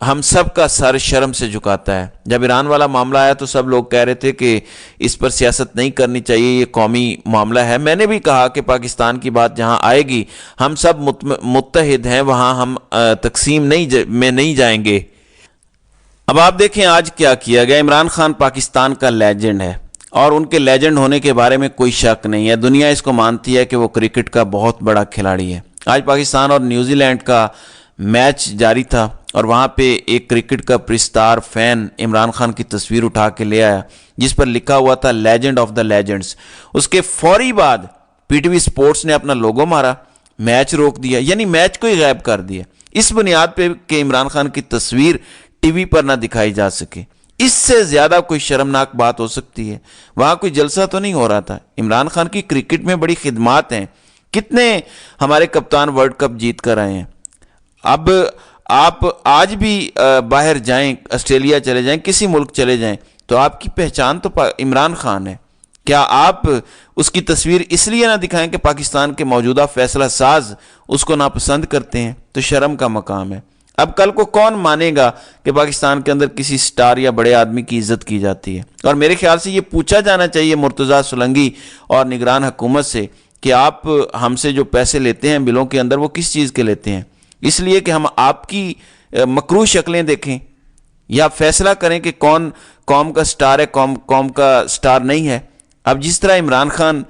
ہم سب کا سر شرم سے جھکاتا ہے۔ جب ایران والا معاملہ آیا تو سب لوگ کہہ رہے تھے کہ اس پر سیاست نہیں کرنی چاہیے، یہ قومی معاملہ ہے۔ میں نے بھی کہا کہ پاکستان کی بات جہاں آئے گی ہم سب متحد ہیں، وہاں ہم تقسیم میں نہیں جائیں گے۔ اب آپ دیکھیں آج کیا کیا گیا۔ عمران خان پاکستان کا لیجنڈ ہے اور ان کے لیجنڈ ہونے کے بارے میں کوئی شک نہیں ہے، دنیا اس کو مانتی ہے کہ وہ کرکٹ کا بہت بڑا کھلاڑی ہے۔ آج پاکستان اور نیوزی لینڈ کا میچ جاری تھا اور وہاں پہ ایک کرکٹ کا پرستار فین عمران خان کی تصویر اٹھا کے لے آیا جس پر لکھا ہوا تھا لیجنڈ آف دا لیجنڈز۔ اس کے فوری بعد پی ٹی وی سپورٹس نے اپنا لوگو مارا، میچ روک دیا، یعنی میچ کو ہی غائب کر دیا، اس بنیاد پہ کہ عمران خان کی تصویر ٹی وی پر نہ دکھائی جا سکے۔ اس سے زیادہ کوئی شرمناک بات ہو سکتی ہے؟ وہاں کوئی جلسہ تو نہیں ہو رہا تھا۔ عمران خان کی کرکٹ میں بڑی خدمات ہیں، کتنے ہمارے کپتان ورلڈ کپ جیت کر آئے ہیں۔ اب آپ آج بھی باہر جائیں، آسٹریلیا چلے جائیں، کسی ملک چلے جائیں تو آپ کی پہچان تو عمران خان ہے۔ کیا آپ اس کی تصویر اس لیے نہ دکھائیں کہ پاکستان کے موجودہ فیصلہ ساز اس کو ناپسند کرتے ہیں؟ تو شرم کا مقام ہے۔ اب کل کو کون مانے گا کہ پاکستان کے اندر کسی سٹار یا بڑے آدمی کی عزت کی جاتی ہے؟ اور میرے خیال سے یہ پوچھا جانا چاہیے مرتضیٰ سولنگی اور نگران حکومت سے کہ آپ ہم سے جو پیسے لیتے ہیں بلوں کے اندر وہ کس چیز کے لیتے ہیں؟ اس لیے کہ ہم آپ کی مکروہ شکلیں دیکھیں یا فیصلہ کریں کہ کون قوم کا سٹار ہے، قوم کا سٹار نہیں ہے۔ اب جس طرح عمران خان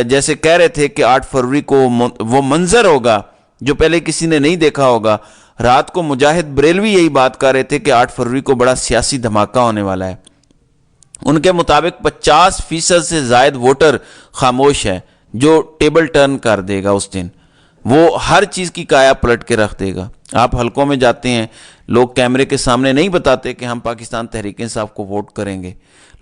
جیسے کہہ رہے تھے کہ 8 فروری کو وہ منظر ہوگا جو پہلے کسی نے نہیں دیکھا ہوگا، رات کو مجاہد بریلوی یہی بات کر رہے تھے کہ 8 فروری کو بڑا سیاسی دھماکہ ہونے والا ہے۔ ان کے مطابق 50% سے زائد ووٹر خاموش ہے جو ٹیبل ٹرن کر دے گا اس دن، وہ ہر چیز کی کایا پلٹ کے رکھ دے گا۔ آپ حلقوں میں جاتے ہیں، لوگ کیمرے کے سامنے نہیں بتاتے کہ ہم پاکستان تحریک انصاف کو ووٹ کریں گے۔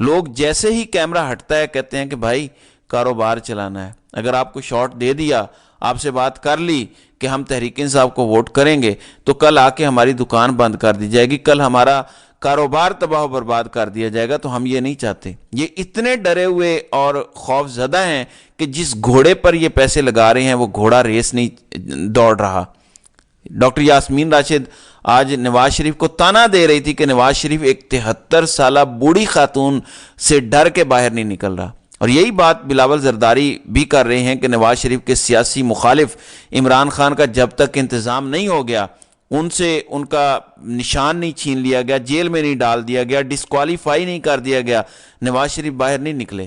لوگ جیسے ہی کیمرہ ہٹتا ہے کہتے ہیں کہ بھائی کاروبار چلانا ہے۔ اگر آپ کو شارٹ دے دیا، آپ سے بات کر لی کہ ہم تحریک انصاف کو ووٹ کریں گے تو کل آ کے ہماری دکان بند کر دی جائے گی، کل ہمارا کاروبار تباہ و برباد کر دیا جائے گا، تو ہم یہ نہیں چاہتے۔ یہ اتنے ڈرے ہوئے اور خوف زدہ ہیں کہ جس گھوڑے پر یہ پیسے لگا رہے ہیں وہ گھوڑا ریس نہیں دوڑ رہا۔ ڈاکٹر یاسمین راشد آج نواز شریف کو تانا دے رہی تھی کہ نواز شریف ایک 73 سالہ بوڑھی خاتون سے ڈر کے باہر نہیں نکل رہا، اور یہی بات بلاول زرداری بھی کر رہے ہیں کہ نواز شریف کے سیاسی مخالف عمران خان کا جب تک انتظام نہیں ہو گیا، ان سے ان کا نشان نہیں چھین لیا گیا، جیل میں نہیں ڈال دیا گیا، ڈسکوالیفائی نہیں کر دیا گیا، نواز شریف باہر نہیں نکلے۔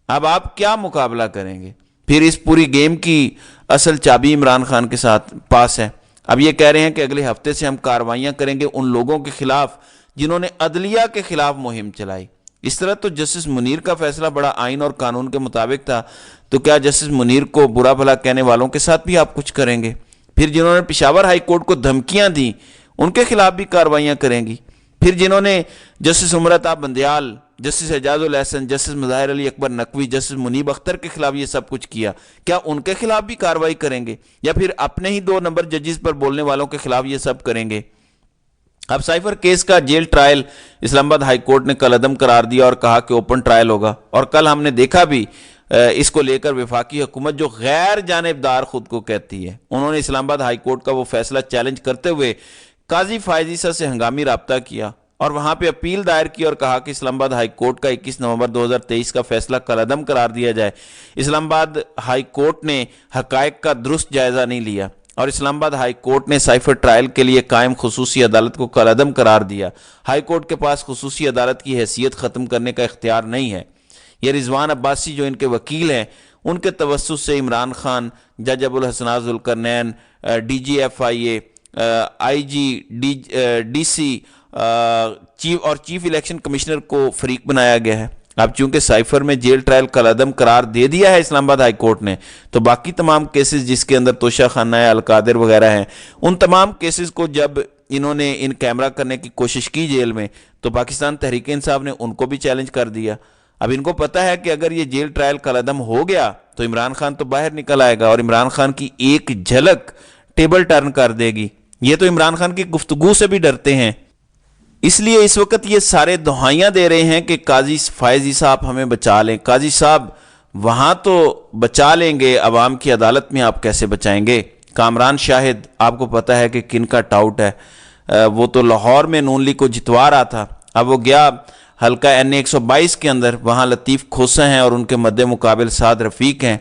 اب آپ کیا مقابلہ کریں گے؟ پھر اس پوری گیم کی اصل چابی عمران خان کے ساتھ پاس ہے۔ اب یہ کہہ رہے ہیں کہ اگلے ہفتے سے ہم کارروائیاں کریں گے ان لوگوں کے خلاف جنہوں نے عدلیہ کے خلاف مہم چلائی۔ اس طرح تو جسٹس منیر کا فیصلہ بڑا آئین اور قانون کے مطابق تھا، تو کیا جسٹس منیر کو برا بھلا کہنے والوں کے ساتھ بھی آپ کچھ کریں گے؟ پھر جنہوں نے پشاور ہائی کورٹ کو دھمکیاں دیں ان کے خلاف بھی کارروائیاں کریں گی؟ پھر جنہوں نے جسٹس عمرتا بندیال، جسٹس اعجاز الحسن، جسٹس مظاہر علی اکبر نقوی، جسٹس منیب اختر کے خلاف یہ سب کچھ کیا، کیا ان کے خلاف بھی کارروائی کریں گے؟ یا پھر اپنے ہی 2 نمبر ججز پر بولنے والوں کے خلاف یہ سب کریں گے؟ اب سائفر کیس کا جیل ٹرائل اسلام آباد ہائی کورٹ نے کل عدم قرار دیا اور کہا کہ اوپن ٹرائل ہوگا، اور کل ہم نے دیکھا بھی اس کو لے کر وفاقی حکومت جو غیر جانبدار خود کو کہتی ہے، انہوں نے اسلام آباد ہائی کورٹ کا وہ فیصلہ چیلنج کرتے ہوئے قاضی فائز عیسیٰ سے ہنگامی رابطہ کیا اور وہاں پہ اپیل دائر کی اور کہا کہ اسلام آباد ہائی کورٹ کا 21 نومبر 2023 کا فیصلہ کل عدم قرار دیا جائے۔ اسلام آباد ہائی کورٹ نے حقائق کا درست جائزہ نہیں لیا اور اسلام آباد ہائی کورٹ نے سائفر ٹرائل کے لیے قائم خصوصی عدالت کو کل عدم قرار دیا۔ ہائی کورٹ کے پاس خصوصی عدالت کی حیثیت ختم کرنے کا اختیار نہیں ہے۔ یہ رضوان عباسی جو ان کے وکیل ہیں، ان کے توسط سے عمران خان، جج Abulhasnat Zulqarnain, D G F I A, I G, D C اور چیف الیکشن کمشنر کو فریق بنایا گیا ہے۔ اب چونکہ سائفر میں جیل ٹرائل کل عدم قرار دے دیا ہے اسلام آباد ہائی کورٹ نے، تو باقی تمام کیسز جس کے اندر توشہ خانہ ہے، القادر وغیرہ ہیں، ان تمام کیسز کو جب انہوں نے ان کیمرہ کرنے کی کوشش کی جیل میں، تو پاکستان تحریک انصاف نے ان کو بھی چیلنج کر دیا۔ اب ان کو پتہ ہے کہ اگر یہ جیل ٹرائل کل عدم ہو گیا تو عمران خان تو باہر نکل آئے گا اور عمران خان کی ایک جھلک ٹیبل ٹرن کر دے گی۔ یہ تو عمران خان کی گفتگو سے بھی ڈرتے ہیں، اس لیے اس وقت یہ سارے دہائیاں دے رہے ہیں کہ قاضی فائز عیسیٰ آپ ہمیں بچا لیں۔ قاضی صاحب وہاں تو بچا لیں گے، عوام کی عدالت میں آپ کیسے بچائیں گے؟ کامران شاہد آپ کو پتہ ہے کہ کن کا ٹاؤٹ ہے، وہ تو لاہور میں نون لیگ کو جتوا رہا تھا، اب وہ گیا حلقہ NA 122 کے اندر، وہاں لطیف کھوسہ ہیں اور ان کے مد مقابل سعد رفیق ہیں۔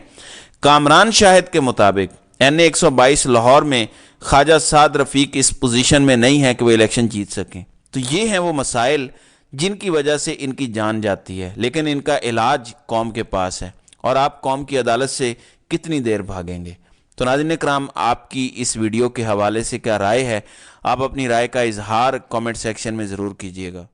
کامران شاہد کے مطابق NA 122 لاہور میں خواجہ سعد رفیق اس پوزیشن میں نہیں ہے کہ وہ الیکشن جیت سکیں۔ تو یہ ہیں وہ مسائل جن کی وجہ سے ان کی جان جاتی ہے، لیکن ان کا علاج قوم کے پاس ہے، اور آپ قوم کی عدالت سے کتنی دیر بھاگیں گے؟ تو ناظرین کرام، آپ کی اس ویڈیو کے حوالے سے کیا رائے ہے؟ آپ اپنی رائے کا اظہار کامنٹ سیکشن میں ضرور کیجیے گا۔